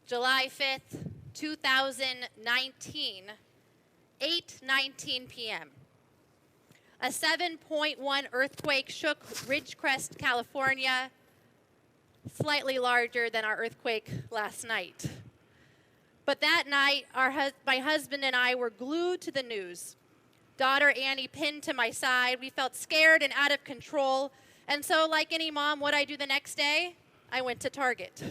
July 5th, 2019, 8:19 p.m. A 7.1 earthquake shook Ridgecrest, California, slightly larger than our earthquake last night. But that night, my husband and I were glued to the news. Daughter Annie pinned to my side. We felt scared and out of control. And so, like any mom, what'd I do the next day? I went to Target.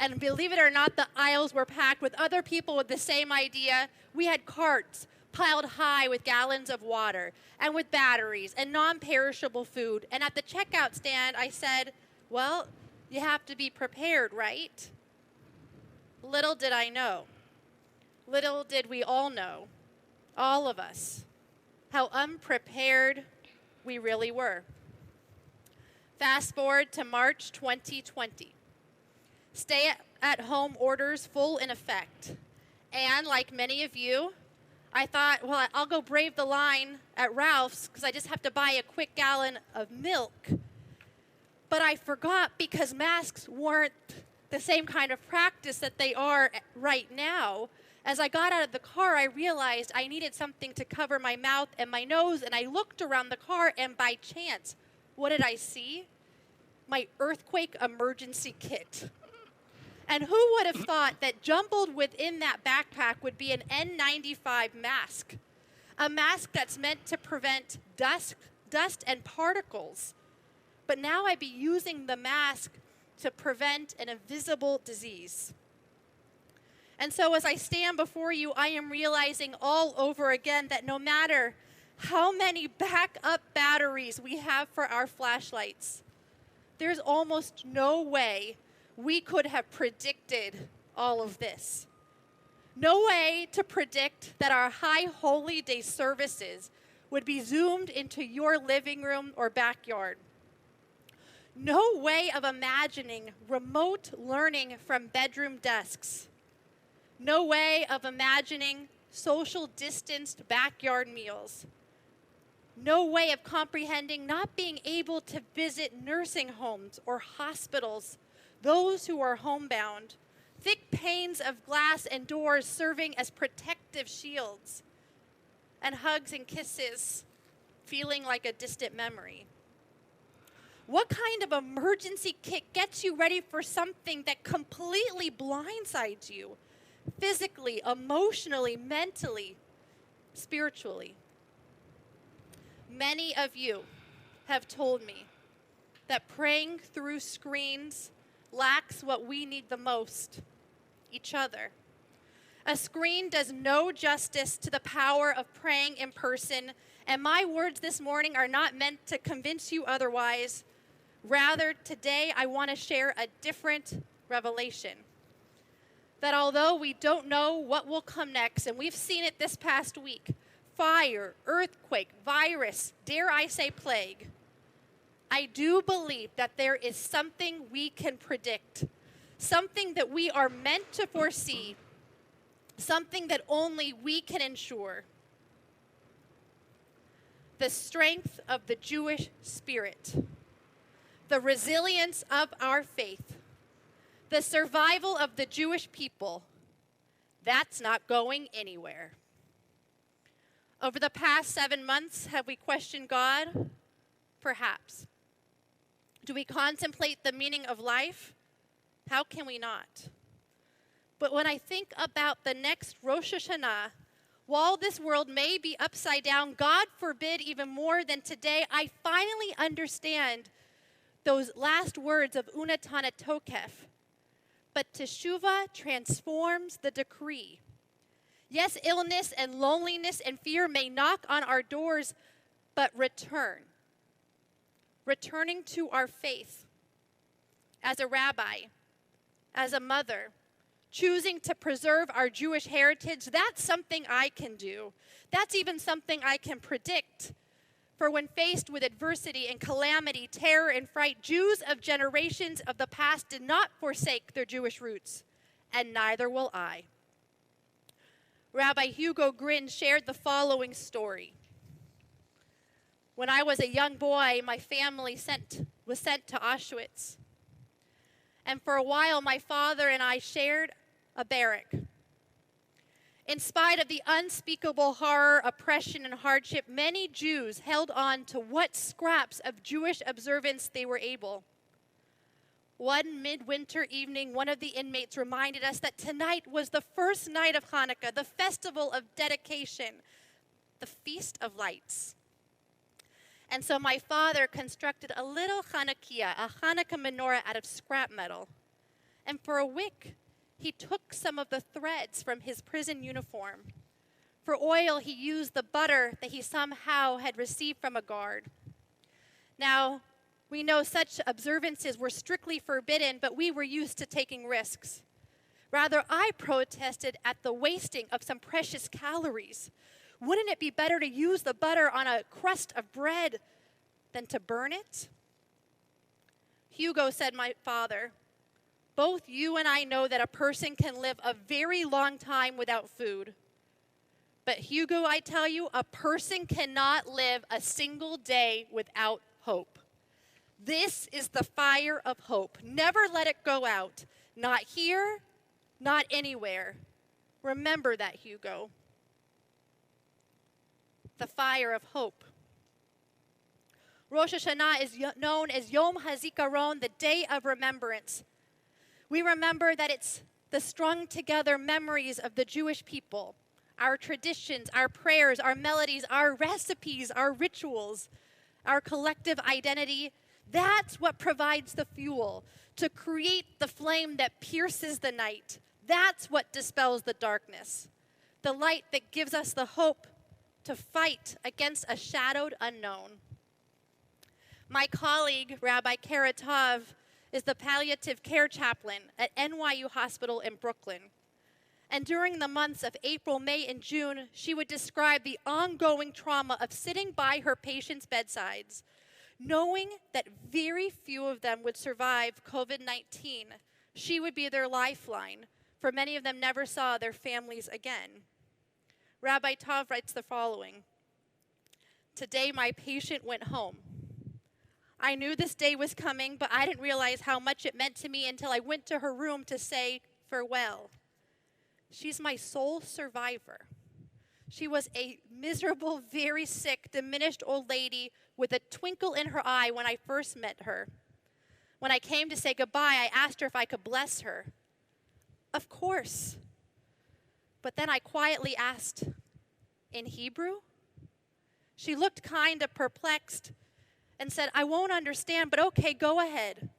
And believe it or not, the aisles were packed with other people with the same idea. We had carts piled high with gallons of water and with batteries and non-perishable food. And at the checkout stand, I said, well, you have to be prepared, right? Little did I know. Little did we all know, all of us, how unprepared we really were. Fast forward to March 2020. Stay-at-home orders full in effect. And like many of you, I thought, well, I'll go brave the line at Ralph's because I just have to buy a quick gallon of milk. But I forgot because masks weren't the same kind of practice that they are right now. As I got out of the car, I realized I needed something to cover my mouth and my nose, and I looked around the car, and by chance, what did I see? My earthquake emergency kit. And who would have thought that jumbled within that backpack would be an N95 mask? A mask that's meant to prevent dust and particles. But now I'd be using the mask to prevent an invisible disease. And so as I stand before you, I am realizing all over again that no matter how many backup batteries we have for our flashlights, there's almost no way we could have predicted all of this. No way to predict that our High Holy Day services would be zoomed into your living room or backyard. No way of imagining remote learning from bedroom desks. No way of imagining social distanced backyard meals. No way of comprehending not being able to visit nursing homes or hospitals, those who are homebound, thick panes of glass and doors serving as protective shields, and hugs and kisses feeling like a distant memory. What kind of emergency kit gets you ready for something that completely blindsides you, physically, emotionally, mentally, spiritually? Many of you have told me that praying through screens lacks what we need the most, each other. A screen does no justice to the power of praying in person, and my words this morning are not meant to convince you otherwise. Rather, today I want to share a different revelation. That although we don't know what will come next, and we've seen it this past week, fire, earthquake, virus, dare I say plague, I do believe that there is something we can predict, something that we are meant to foresee, something that only we can ensure. The strength of the Jewish spirit, the resilience of our faith, the survival of the Jewish people, that's not going anywhere. Over the past 7 months, have we questioned God? Perhaps. Do we contemplate the meaning of life? How can we not? But when I think about the next Rosh Hashanah, while this world may be upside down, God forbid even more than today, I finally understand those last words of Unatana Tokef. But Teshuvah transforms the decree. Yes, illness and loneliness and fear may knock on our doors, but returning to our faith as a rabbi, as a mother, choosing to preserve our Jewish heritage, that's something I can do. That's even something I can predict. For when faced with adversity and calamity, terror and fright, Jews of generations of the past did not forsake their Jewish roots, and neither will I. Rabbi Hugo Grin shared the following story. When I was a young boy, my family was sent to Auschwitz. And for a while, my father and I shared a barrack. In spite of the unspeakable horror, oppression, and hardship, many Jews held on to what scraps of Jewish observance they were able. One midwinter evening, one of the inmates reminded us that tonight was the first night of Hanukkah, the festival of dedication, the Feast of Lights. And so my father constructed a little Hanukkah, a Hanukkah menorah out of scrap metal. And for a wick, he took some of the threads from his prison uniform. For oil, he used the butter that he somehow had received from a guard. Now, we know such observances were strictly forbidden, but we were used to taking risks. Rather, I protested at the wasting of some precious calories. Wouldn't it be better to use the butter on a crust of bread than to burn it? Hugo, said my father, both you and I know that a person can live a very long time without food. But Hugo, I tell you, a person cannot live a single day without hope. This is the fire of hope. Never let it go out. Not here, not anywhere. Remember that, Hugo. The fire of hope. Rosh Hashanah is known as Yom HaZikaron, the Day of Remembrance. We remember that it's the strung together memories of the Jewish people, our traditions, our prayers, our melodies, our recipes, our rituals, our collective identity. That's what provides the fuel to create the flame that pierces the night. That's what dispels the darkness, the light that gives us the hope to fight against a shadowed unknown. My colleague, Rabbi Karatov, is the palliative care chaplain at NYU Hospital in Brooklyn. And during the months of April, May, and June, she would describe the ongoing trauma of sitting by her patients' bedsides, knowing that very few of them would survive COVID-19. She would be their lifeline, for many of them never saw their families again. Rabbi Tov writes the following: "Today my patient went home. I knew this day was coming, but I didn't realize how much it meant to me until I went to her room to say farewell. She's my sole survivor. She was a miserable, very sick, diminished old lady with a twinkle in her eye when I first met her. When I came to say goodbye, I asked her if I could bless her. Of course. But then I quietly asked, in Hebrew? She looked kind of perplexed and said, I won't understand, but okay, go ahead.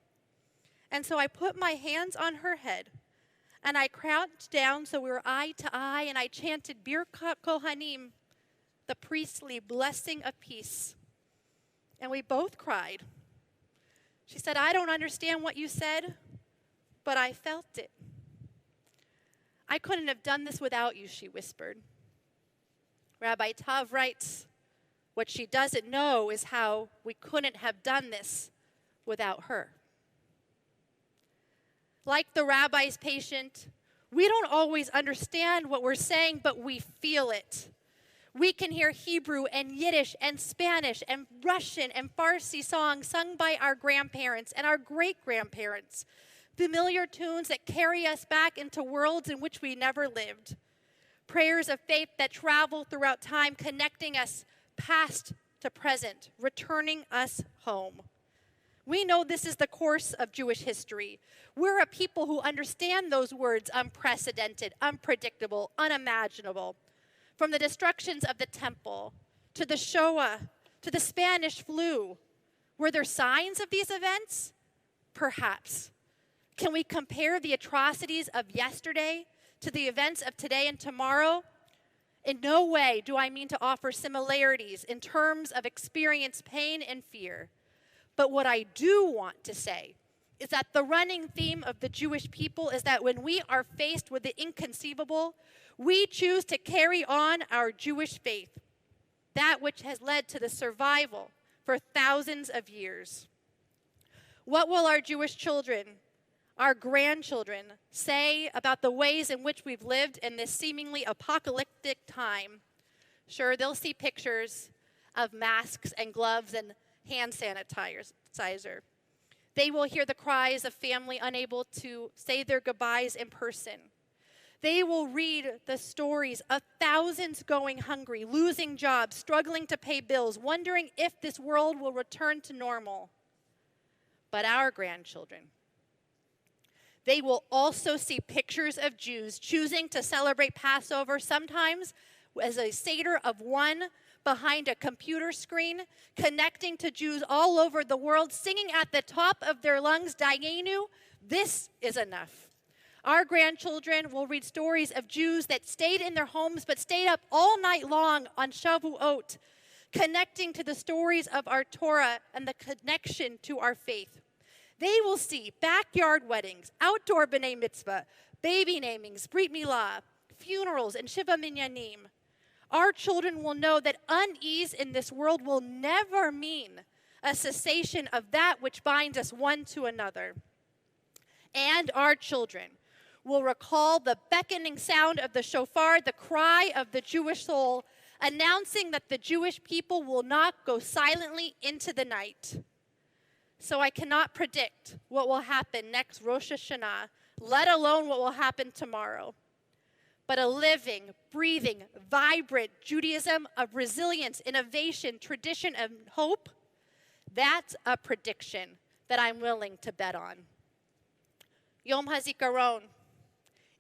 And so I put my hands on her head, and I crouched down so we were eye to eye, and I chanted Birkat Kohanim, the priestly blessing of peace. And we both cried. She said, I don't understand what you said, but I felt it. I couldn't have done this without you, she whispered. Rabbi Tav writes, what she doesn't know is how we couldn't have done this without her. Like the rabbi's patient, we don't always understand what we're saying, but we feel it. We can hear Hebrew and Yiddish and Spanish and Russian and Farsi songs sung by our grandparents and our great-grandparents, familiar tunes that carry us back into worlds in which we never lived, prayers of faith that travel throughout time, connecting us past to present, returning us home. We know this is the course of Jewish history. We're a people who understand those words, unprecedented, unpredictable, unimaginable. From the destructions of the temple, to the Shoah, to the Spanish flu. Were there signs of these events? Perhaps. Can we compare the atrocities of yesterday to the events of today and tomorrow? In no way do I mean to offer similarities in terms of experienced pain and fear. But what I do want to say is that the running theme of the Jewish people is that when we are faced with the inconceivable, we choose to carry on our Jewish faith, that which has led to the survival for thousands of years. What will our Jewish children, our grandchildren, say about the ways in which we've lived in this seemingly apocalyptic time? Sure, they'll see pictures of masks and gloves and hand sanitizer. They will hear the cries of family unable to say their goodbyes in person. They will read the stories of thousands going hungry, losing jobs, struggling to pay bills, wondering if this world will return to normal. But our grandchildren, they will also see pictures of Jews choosing to celebrate Passover, sometimes as a Seder of one behind a computer screen, connecting to Jews all over the world, singing at the top of their lungs, Dayenu, this is enough. Our grandchildren will read stories of Jews that stayed in their homes but stayed up all night long on Shavuot, connecting to the stories of our Torah and the connection to our faith. They will see backyard weddings, outdoor b'nai mitzvah, baby namings, brit milah, funerals, and shiva minyanim. Our children will know that unease in this world will never mean a cessation of that which binds us one to another. And our children will recall the beckoning sound of the shofar, the cry of the Jewish soul, announcing that the Jewish people will not go silently into the night. So I cannot predict what will happen next Rosh Hashanah, let alone what will happen tomorrow. But a living, breathing, vibrant Judaism of resilience, innovation, tradition, and hope, that's a prediction that I'm willing to bet on. Yom HaZikaron.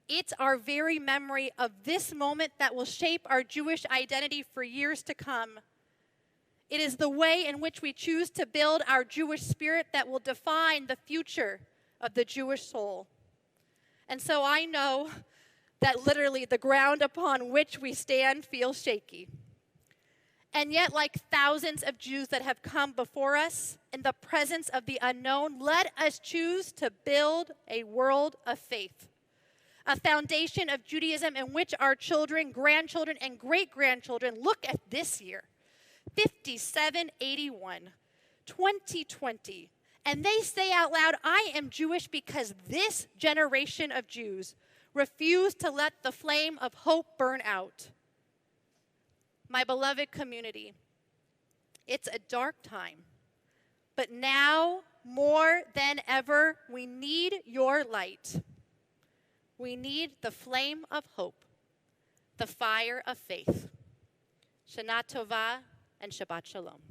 It's our very memory of this moment that will shape our Jewish identity for years to come. It is the way in which we choose to build our Jewish spirit that will define the future of the Jewish soul. And so I know that literally the ground upon which we stand feels shaky. And yet, like thousands of Jews that have come before us, in the presence of the unknown, let us choose to build a world of faith. A foundation of Judaism in which our children, grandchildren, and great-grandchildren look at this year, 5781, 2020, and they say out loud, I am Jewish because this generation of Jews refused to let the flame of hope burn out. My beloved community, it's a dark time, but now more than ever, we need your light. We need the flame of hope, the fire of faith. Shana Tova and Shabbat Shalom.